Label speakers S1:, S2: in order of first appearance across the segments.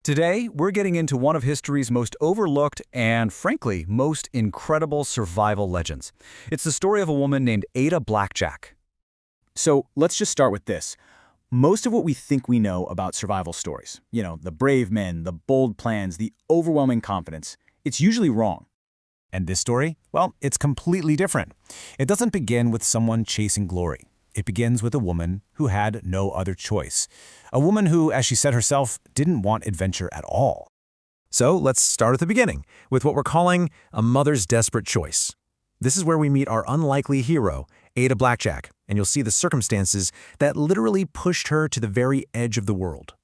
S1: Today, we're getting into one of history's most overlooked and, frankly, most incredible survival legends. It's the story of a woman named Ada Blackjack.
S2: So let's just start with this. Most of what we think we know about survival stories, the brave men, the bold plans, the overwhelming confidence, it's usually wrong.
S3: And this story? Well, it's completely different. It doesn't begin with someone chasing glory. It begins with a woman who had no other choice. A woman who, as she said herself, didn't want adventure at all.
S4: So let's start at the beginning, with what we're calling a mother's desperate choice. This is where we meet our unlikely hero, Ada Blackjack, and you'll see the circumstances that literally pushed her to the very edge of the world.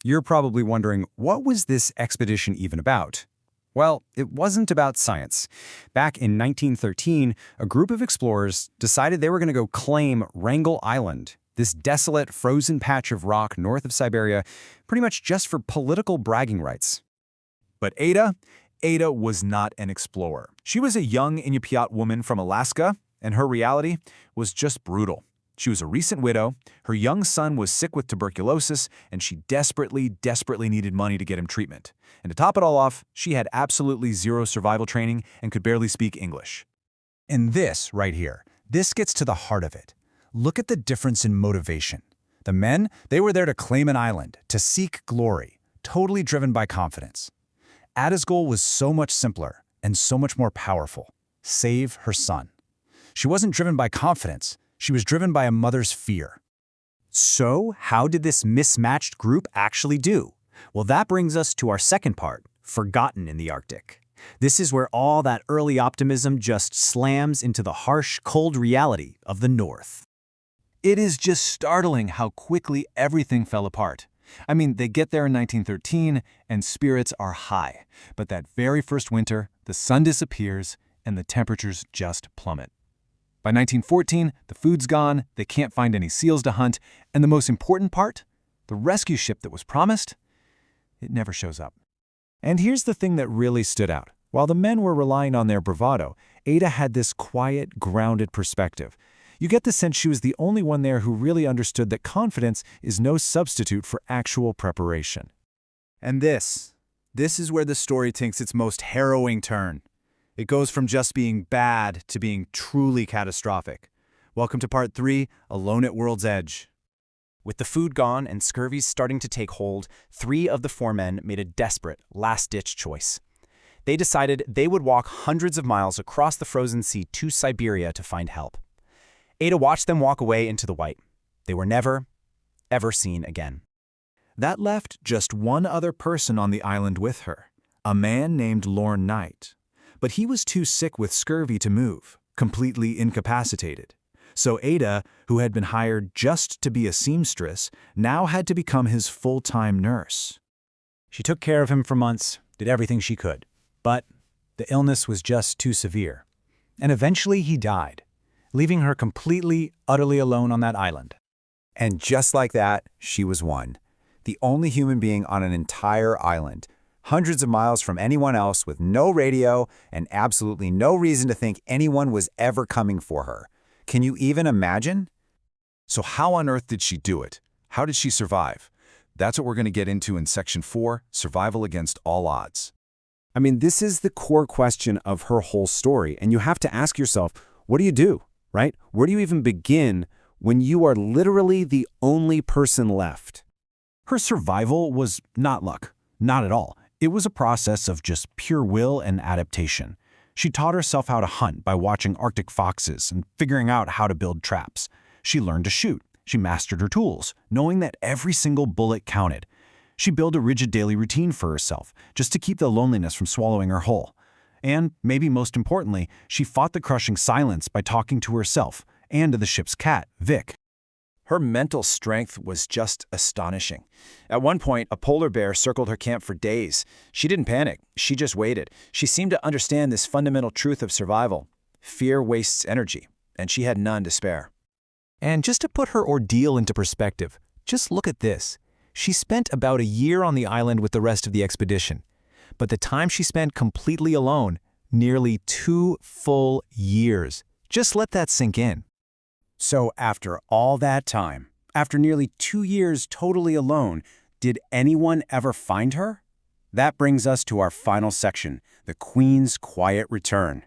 S1: You're probably wondering, what was this expedition even about? Well, it wasn't about science. Back in 1913, a group of explorers decided they were going to go claim Wrangel Island, this desolate, frozen patch of rock north of Siberia, pretty much just for political bragging rights.
S5: But Ada was not an explorer. She was a young Inupiat woman from Alaska, and her reality was just brutal. She was a recent widow, her young son was sick with tuberculosis, and she desperately needed money to get him treatment. And to top it all off, she had absolutely zero survival training and could barely speak English.
S3: And this, right here, this gets to the heart of it. Look at the difference in motivation. The men, they were there to claim an island, to seek glory, totally driven by confidence. Ada's goal was so much simpler and so much more powerful: save her son. She wasn't driven by confidence. She was driven by a mother's fear.
S2: So, how did this mismatched group actually do? Well, that brings us to our second part, forgotten in the Arctic. This is where all that early optimism just slams into the harsh, cold reality of the North.
S5: It is just startling how quickly everything fell apart. I mean, they get there in 1913, and spirits are high. But that very first winter, the sun disappears, and the temperatures just plummet. By 1914, the food's gone, they can't find any seals to hunt, and the most important part, the rescue ship that was promised, it never shows up.
S4: And here's the thing that really stood out. While the men were relying on their bravado, Ada had this quiet, grounded perspective. You get the sense she was the only one there who really understood that confidence is no substitute for actual preparation.
S5: And this is where the story takes its most harrowing turn. It goes from just being bad to being truly catastrophic. Welcome to Part 3, Alone at World's Edge.
S2: With the food gone and scurvy starting to take hold, 3 of the 4 men made a desperate, last-ditch choice. They decided they would walk hundreds of miles across the frozen sea to Siberia to find help. Ada watched them walk away into the white. They were never, ever seen again.
S5: That left just one other person on the island with her, a man named Lorne Knight. But he was too sick with scurvy to move, completely incapacitated. So Ada, who had been hired just to be a seamstress, now had to become his full-time nurse.
S3: She took care of him for months, did everything she could. But the illness was just too severe. And eventually he died, leaving her completely, utterly alone on that island.
S6: And just like that, she was one. The only human being on an entire island, hundreds of miles from anyone else, with no radio and absolutely no reason to think anyone was ever coming for her. Can you even imagine?
S5: So how on earth did she do it? How did she survive? That's what we're going to get into in Section 4, Survival Against All Odds.
S7: I mean, this is the core question of her whole story, and you have to ask yourself, what do you do, right? Where do you even begin when you are literally the only person left?
S3: Her survival was not luck, not at all. It was a process of just pure will and adaptation. She taught herself how to hunt by watching Arctic foxes and figuring out how to build traps. She learned to shoot. She mastered her tools, knowing that every single bullet counted. She built a rigid daily routine for herself, just to keep the loneliness from swallowing her whole. And, maybe most importantly, she fought the crushing silence by talking to herself and to the ship's cat, Vic.
S5: Her mental strength was just astonishing. At one point, a polar bear circled her camp for days. She didn't panic. She just waited. She seemed to understand this fundamental truth of survival. Fear wastes energy, and she had none to spare.
S1: And just to put her ordeal into perspective, just look at this. She spent about a year on the island with the rest of the expedition. But the time she spent completely alone, nearly 2 full years. Just let that sink in.
S2: So after all that time, after nearly 2 years totally alone,
S1: Did anyone ever find her? That brings us to our final section, the Queen's quiet return.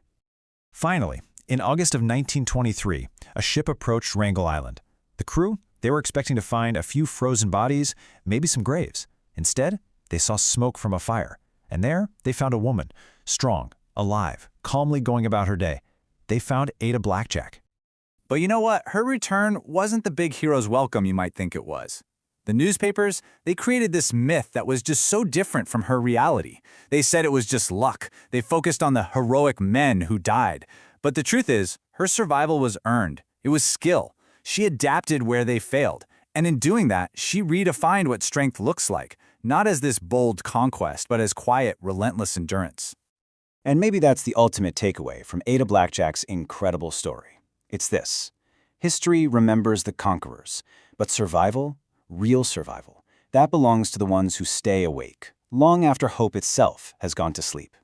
S2: Finally, in August of 1923, a ship approached Wrangel Island. The crew, they were expecting to find a few frozen bodies, maybe some graves. Instead, they saw smoke from a fire. And there, they found a woman, strong, alive, calmly going about her day. They found Ada Blackjack.
S5: But you know what? Her return wasn't the big hero's welcome you might think it was. The newspapers, they created this myth that was just so different from her reality. They said it was just luck. They focused on the heroic men who died. But the truth is, her survival was earned. It was skill. She adapted where they failed. And in doing that, she redefined what strength looks like, not as this bold conquest, but as quiet, relentless endurance.
S1: And maybe that's the ultimate takeaway from Ada Blackjack's incredible story. It's this: history remembers the conquerors, but survival, real survival, that belongs to the ones who stay awake, long after hope itself has gone to sleep.